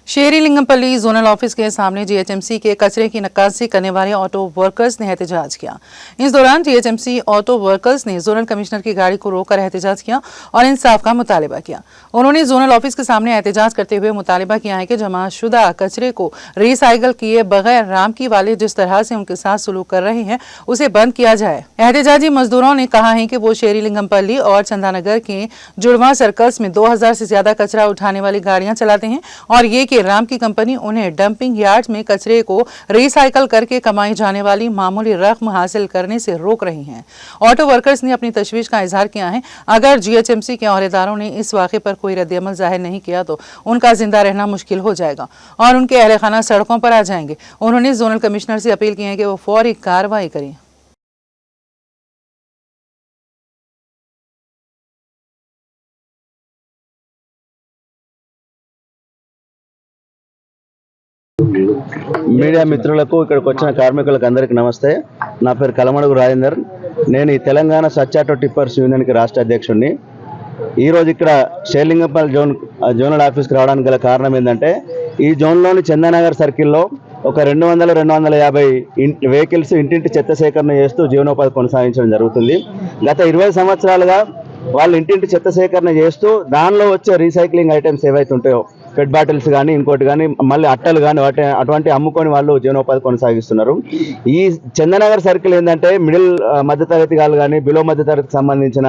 शेरीलिंगमपल्ली zonal office के सामने GHMC के कचरे की नक्काशी करने वाले ऑटो वर्कर्स ने एहतजाज किया। इस दौरान जीएचएमसी ऑटो वर्कर्स ने जोनल कमिश्नर की गाड़ी को रोककर एहतजाज किया और इंसाफ का मुतालिबा किया। उन्होंने जोनल ऑफिस के सामने एहतजाज करते हुए मुतालिबा किया है कि जमाशुदा कचरे को रिसाइकिल किए बगैर रामकी वाले जिस तरह से उनके साथ सलूक कर रहे हैं उसे बंद किया जाए। एहतजाजी मजदूरों ने कहा है कि वो शेरीलिंगमपल्ली और चंदानगर के जुड़वा सर्कल्स में 2000 से ज्यादा कचरा उठाने वाली गाड़ियां चलाते हैं और ये कि राम की कंपनी उन्हें डंपिंग यार्ड्स में कचरे को रिसाइकल करके कमाई जाने वाली मामूली रकम हासिल करने से रोक रही हैं। ऑटो वर्कर्स ने अपनी तशवीश का इजहार किया है। अगर जीएचएमसी के औहदेदारों ने इस वाक़े पर कोई रद्द-ए-अमल जाहिर नहीं किया तो उनका जिंदा रहना मुश्किल हो जाएगा और उनके अहले खाना सड़कों पर आ जाएंगे। उन्होंने जोनल कमिश्नर से अपील की है कि वो फौरी कार्रवाई करें। మీడియా మిత్రులకు ఇక్కడికి వచ్చిన కార్మికులకు అందరికీ నమస్తే. నా పేరు కలమడుగు రాజేందర్. నేను ఈ తెలంగాణ సచ్చాటో టిప్పర్స్ యూనియన్కి రాష్ట్ర అధ్యక్షుడిని. ఈరోజు ఇక్కడ షేర్లింగంపల్లి జోనల్ ఆఫీస్కి రావడానికి గల కారణం ఏంటంటే ఈ జోన్లోని చందానగర్ సర్కిల్లో ఒక 200-250 వెహికల్స్ ఇంటింటి చెత్త సేకరణ చేస్తూ జీవనోపాధి కొనసాగించడం జరుగుతుంది. గత 20 సంవత్సరాలుగా వాళ్ళు ఇంటింటి చెత్త సేకరణ చేస్తూ దానిలో వచ్చే రీసైక్లింగ్ ఐటమ్స్ ఏవైతే ఉంటాయో పెట్ బాటిల్స్ కానీ ఇంకోటి కానీ మళ్ళీ అట్టలు కానీ అటువంటి అమ్ముకొని వాళ్ళు జీవనోపాధి కొనసాగిస్తున్నారు. ఈ చందనగర్ సర్కిల్ ఏంటంటే మిడిల్ మధ్యతరగతి వాళ్ళు కానీ బిలో మధ్యతరగతికి సంబంధించిన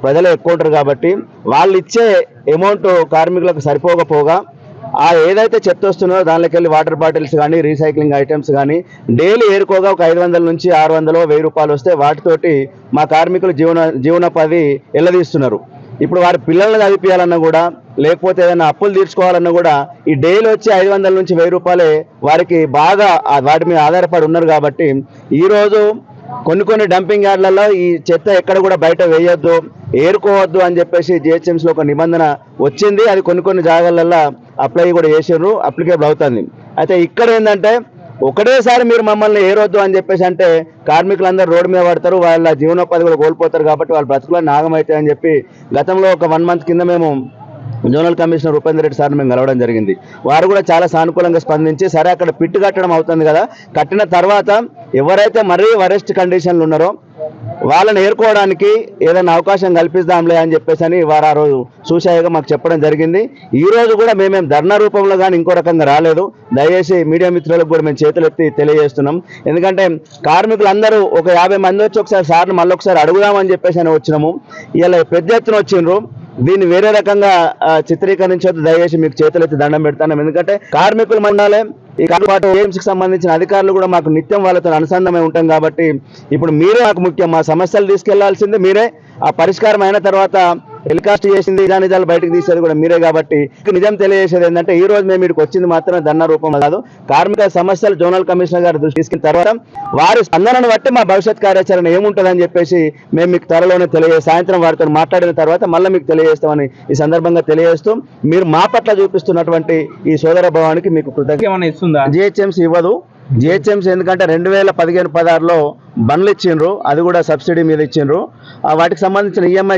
ప్రజలు ఎక్కువ ఉంటారు కాబట్టి వాళ్ళు ఇచ్చే అమౌంట్ కార్మికులకు సరిపోకపోగా ఆ ఏదైతే చెత్త వస్తుందో దానిలోకి వెళ్ళి వాటర్ బాటిల్స్ కానీ రీసైక్లింగ్ ఐటమ్స్ కానీ డైలీ ఏరుకోగా ఒక 500 నుంచి 600 1000 రూపాయలు వస్తే వాటితోటి మా కార్మికులు జీవనోపాధి ఎల్లదీస్తున్నారు. ఇప్పుడు వారి పిల్లల్ని చదివించాలన్నా కూడా లేకపోతే ఏదైనా అప్పులు తీర్చుకోవాలన్నా కూడా ఈ డైలీ వచ్చి 500 నుంచి 1000 రూపాయలే వారికి బాగా వాటి మీద ఆధారపడి ఉన్నారు. కాబట్టి ఈరోజు కొన్ని డంపింగ్ యార్డ్లలో ఈ చెత్త ఎక్కడ కూడా బయట వేయొద్దు, ఏరుకోవద్దు అని చెప్పేసి జిహెచ్ఎంసీలో ఒక నిబంధన వచ్చింది. అది కొన్ని జాగాలలో అప్లై కూడా చేసారు, అప్లికేబుల్ అవుతుంది. అయితే ఇక్కడ ఏంటంటే ఒకటేసారి మీరు మమ్మల్ని ఏరొద్దు అని చెప్పేసి అంటే కార్మికులందరూ రోడ్డు మీద పడతారు, వాళ్ళ జీవనోపాధి కూడా కోల్పోతారు. కాబట్టి వాళ్ళ బ్రతుకులను నాగమవుతాయని చెప్పి గతంలో ఒక 1 మంత్ కింద మేము జోనల్ కమిషనర్ ఉపేందర్ రెడ్డి సార్ని మేము కలవడం జరిగింది. వారు కూడా చాలా సానుకూలంగా స్పందించి సరే అక్కడ పిట్టు కట్టడం అవుతుంది కదా, కట్టిన తర్వాత ఎవరైతే మరీ వరెస్ట్ కండిషన్లు ఉన్నారో వాళ్ళని ఏరుకోవడానికి ఏదైనా అవకాశం కల్పిస్తాంలే అని చెప్పేసి వారు ఆ రోజు సూచాయిగా మాకు చెప్పడం జరిగింది. ఈ రోజు కూడా మేమేం ధర్నా రూపంలో కానీ ఇంకో రకంగా రాలేదు. దయచేసి మీడియా మిత్రులకు కూడా మేము చేతులెత్తి తెలియజేస్తున్నాం. ఎందుకంటే కార్మికులందరూ ఒక 50 మంది వచ్చి ఒకసారి సార్ని మళ్ళీ ఒకసారి అడుగుదామని చెప్పేసి వచ్చినాము. ఇలా పెద్ద ఎత్తున వచ్చిండ్రు. దీన్ని వేరే రకంగా చిత్రీకరించొద్దు, దయచేసి మీకు చేతులెత్తి దండం పెడతాను. ఎందుకంటే కార్మికులు మండాలే ఈ పాటు ఏఎంసీకి సంబంధించిన అధికారులు కూడా మాకు నిత్యం వాళ్ళతో అనుసంధానమై ఉంటాం. కాబట్టి ఇప్పుడు మీరే మాకు ముఖ్యం. మా సమస్యలు తీసుకెళ్లాల్సిందే మీరే. ఆ పరిష్కారం అయిన తర్వాత టెలికాస్ట్ చేసింది నిజాలు బయటకు తీసేది కూడా మీరే. కాబట్టి నిజం తెలియజేసేది ఏంటంటే ఈ రోజు మేము ఇక్కడికి వచ్చింది మాత్రం ధర్నా రూపంలో కాదు, కార్మిక సమస్యలు జోనల్ కమిషనర్ గారు దృష్టి తీసుకున్న తర్వాత వారి స్పందనను బట్టి మా భవిష్యత్ కార్యాచరణ ఏముంటుందని చెప్పేసి మేము మీకు త్వరలోనే సాయంత్రం వారితో మాట్లాడిన తర్వాత మళ్ళీ మీకు తెలియజేస్తామని ఈ సందర్భంగా తెలియజేస్తూ మీరు మా పట్ల చూపిస్తున్నటువంటి ఈ సోదర భావానికి మీకు కృతజ్ఞత. జిహెచ్ఎంసీ ఇవ్వదు. జిహెచ్ఎంసీ ఎందుకంటే 2015-16లో బండ్లు ఇచ్చిండ్రు, అది కూడా సబ్సిడీ మీద ఇచ్చిండ్రు. వాటికి సంబంధించిన ఈఎంఐ